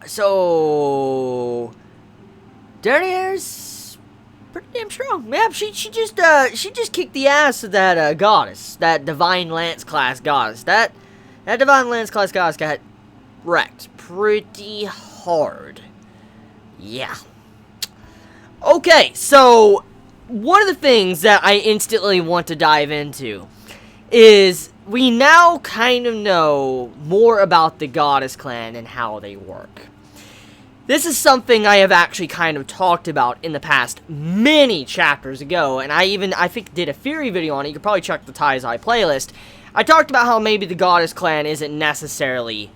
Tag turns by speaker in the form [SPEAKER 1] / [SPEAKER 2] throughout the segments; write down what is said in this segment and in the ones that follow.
[SPEAKER 1] So, Derriere's pretty damn strong. Yeah, she just kicked the ass of that goddess, that Divine Lance class goddess. That Divine Lance class goddess got wrecked pretty hard. Yeah. Okay, so one of the things that I instantly want to dive into is we now kind of know more about the Goddess Clan and how they work. This is something I have actually kind of talked about in the past many chapters ago, and I think did a theory video on it. You could probably check the Taizai playlist. I talked about how maybe the Goddess Clan isn't necessarily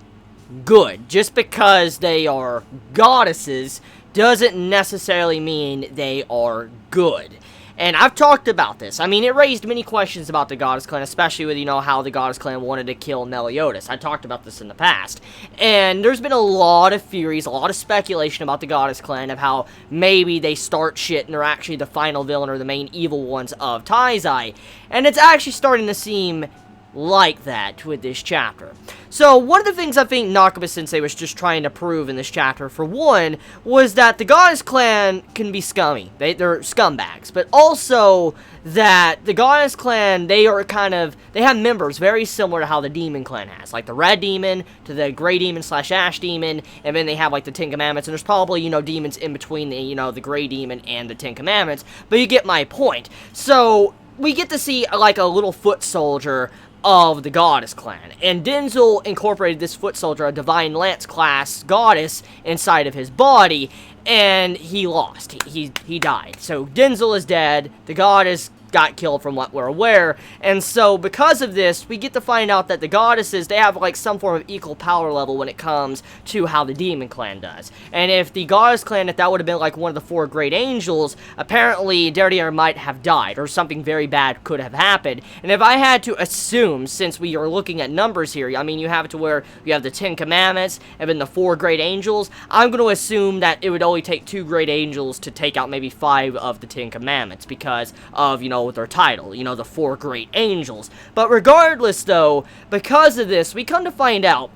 [SPEAKER 1] good. Just because they are goddesses doesn't necessarily mean they are good. And I've talked about this. I mean, it raised many questions about the Goddess Clan, especially with, how the Goddess Clan wanted to kill Meliodas. I talked about this in the past. And there's been a lot of theories, a lot of speculation about the Goddess Clan of how maybe they start shit and they're actually the final villain or the main evil ones of Taizai. And it's actually starting to seem like that with this chapter. So, one of the things I think Nakaba-sensei was just trying to prove in this chapter, for one, was that the Goddess Clan can be scummy. They're scumbags. But also, that the Goddess Clan, they have members very similar to how the Demon Clan has. Like the Red Demon to the Gray Demon / Ash Demon, and then they have like the Ten Commandments, and there's probably, demons in between the Gray Demon and the Ten Commandments. But you get my point. So, we get to see like a little foot soldier of the Goddess Clan, and Denzel incorporated this foot soldier, a Divine Lance class goddess, inside of his body, and he lost. He died. So Denzel is dead. The goddess got killed from what we're aware, and so because of this, we get to find out that the goddesses, they have like some form of equal power level when it comes to how the Demon Clan does. And if the Goddess Clan, if that would have been like one of the 4 great angels, apparently Derriere might have died, or something very bad could have happened. And if I had to assume, since we are looking at numbers here, I mean, you have it to where you have the 10 Commandments, and then the 4 great angels, I'm going to assume that it would only take 2 great angels to take out maybe 5 of the 10 Commandments, because of, with their title, the 4 great angels. But regardless, though, because of this, we come to find out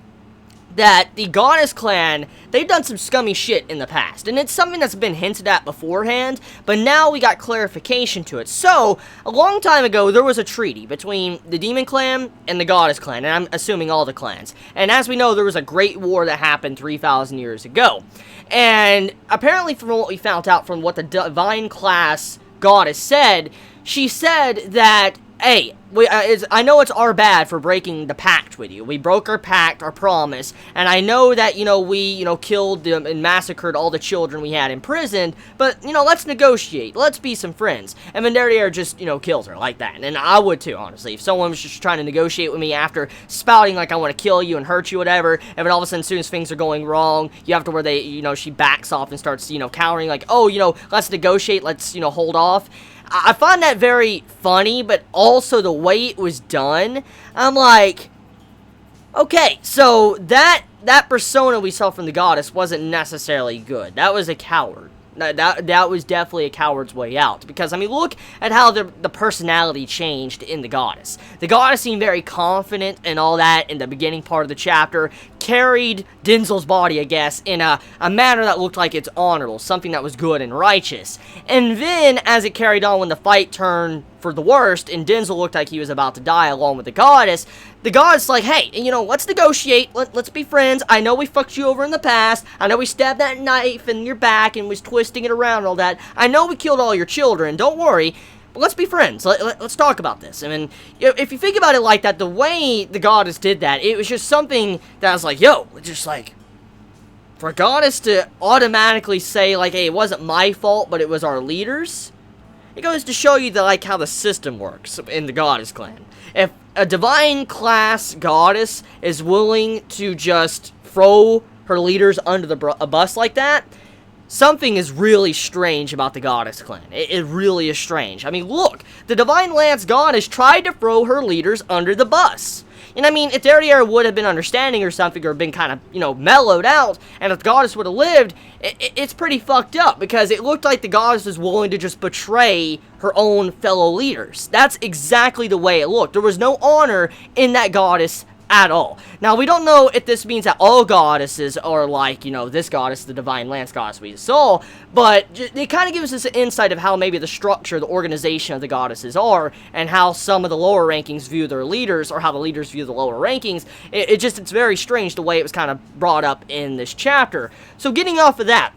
[SPEAKER 1] that the Goddess Clan, they've done some scummy shit in the past, and it's something that's been hinted at beforehand, but now we got clarification to it. So, a long time ago, there was a treaty between the Demon Clan and the Goddess Clan, and I'm assuming all the clans. And as we know, there was a great war that happened 3,000 years ago. And apparently, from what we found out from what the Divine Class Goddess said, she said that, hey, I know it's our bad for breaking the pact with you. We broke our pact, our promise, and I know that, we, killed and massacred all the children we had imprisoned, but, let's negotiate. Let's be some friends. And then Derriere just, kills her like that. And I would too, honestly. If someone was just trying to negotiate with me after spouting like I want to kill you and hurt you, whatever, and then all of a sudden, as soon as things are going wrong, you have to where they, she backs off and starts, cowering, like, oh, let's negotiate, let's, hold off. I find that very funny, but also the way it was done, I'm like, okay, so that persona we saw from the goddess wasn't necessarily good. That was a coward. That was definitely a coward's way out. Because, I mean, look at how the personality changed in the goddess. The goddess seemed very confident and all that in the beginning part of the chapter. Carried Denzel's body, I guess, in a manner that looked like it's honorable. Something that was good and righteous. And then, as it carried on when the fight turned for the worst, and Denzel looked like he was about to die along with the goddess like, hey, let's negotiate, let's be friends. I know we fucked you over in the past. I know we stabbed that knife in your back and was twisting it around and all that. I know we killed all your children, don't worry. But let's be friends. Let's talk about this. I mean, if you think about it like that, the way the goddess did that, it was just something that was like, yo, just like, for a goddess to automatically say, like, hey, it wasn't my fault, but it was our leaders, it goes to show you that, like, how the system works in the Goddess Clan. If a divine class goddess is willing to just throw her leaders under a bus like that, something is really strange about the Goddess Clan. It really is strange. I mean, look, the Divine Lance Goddess tried to throw her leaders under the bus. And I mean, if Derriere would have been understanding or something, or been kind of, mellowed out, and if the goddess would have lived, it's pretty fucked up, because it looked like the goddess was willing to just betray her own fellow leaders. That's exactly the way it looked. There was no honor in that goddess at all. Now, we don't know if this means that all goddesses are like, you know, this goddess, the Divine Lance goddess we saw, but it kind of gives us an insight of how maybe the structure, the organization of the goddesses are, and how some of the lower rankings view their leaders, or how the leaders view the lower rankings. It's very strange the way it was kind of brought up in this chapter. So getting off of that,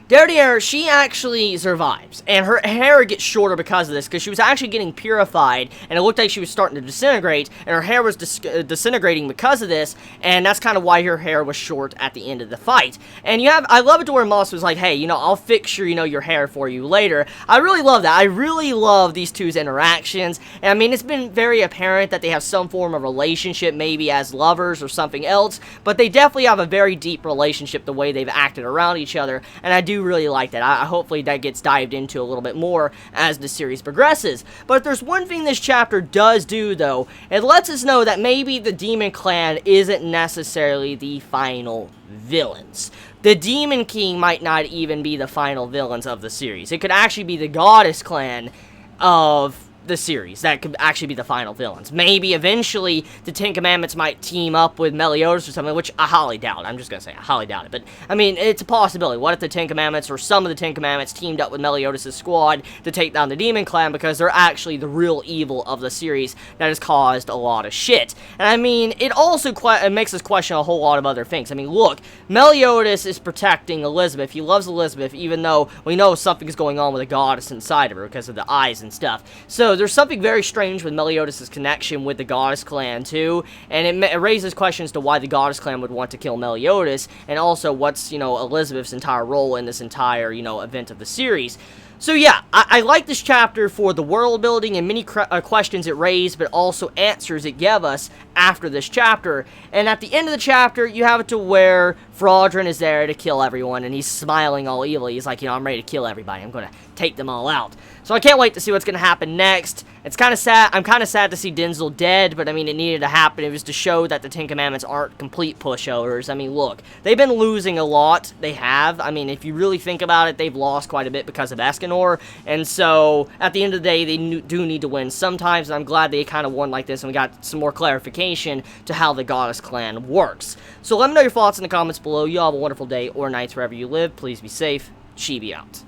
[SPEAKER 1] Derriere, she actually survives, and her hair gets shorter because of this, because she was actually getting purified, and it looked like she was starting to disintegrate, and her hair was disintegrating because of this, and that's kind of why her hair was short at the end of the fight. And I love it to where Moss was like, hey, you know, I'll fix your hair for you later. I really love that. I really love these two's interactions, and I mean, it's been very apparent that they have some form of relationship, maybe as lovers or something else, but they definitely have a very deep relationship the way they've acted around each other, and I do really like that. Hopefully that gets dived into a little bit more as the series progresses. But if there's one thing this chapter does do, though, it lets us know that maybe the Demon Clan isn't necessarily the final villains. The Demon King might not even be the final villains of the series. It could actually be the Goddess Clan of the series that could actually be the final villains. Maybe eventually the Ten Commandments might team up with Meliodas or something, which I highly doubt. I'm just gonna say I highly doubt it, but I mean, it's a possibility. What if the Ten Commandments or some of the Ten Commandments teamed up with Meliodas' squad to take down the Demon Clan, because they're actually the real evil of the series that has caused a lot of shit. And I mean, it also it makes us question a whole lot of other things. I mean, look, Meliodas is protecting Elizabeth. He loves Elizabeth, even though we know something is going on with a goddess inside of her because of the eyes and stuff. So there's something very strange with Meliodas' connection with the Goddess Clan, too, and it raises questions to why the Goddess Clan would want to kill Meliodas, and also what's, you know, Elizabeth's entire role in this entire, you know, event of the series. So yeah, I like this chapter for the world building and many questions it raised, but also answers it gave us after this chapter. And at the end of the chapter, you have it to where Fraudrin is there to kill everyone, and he's smiling all evil. He's like, you know, I'm ready to kill everybody. I'm going to take them all out. So I can't wait to see what's going to happen next. It's kind of sad. I'm kind of sad to see Denzel dead, but I mean, it needed to happen. It was to show that the Ten Commandments aren't complete pushovers. I mean, look, they've been losing a lot. They have. I mean, if you really think about it, they've lost quite a bit because of Escanor. And so, at the end of the day, they do need to win sometimes, and I'm glad they kind of won like this, and we got some more clarification to how the Goddess Clan works. So let me know your thoughts in the comments below. You all have a wonderful day or nights wherever you live. Please be safe. Chibi out.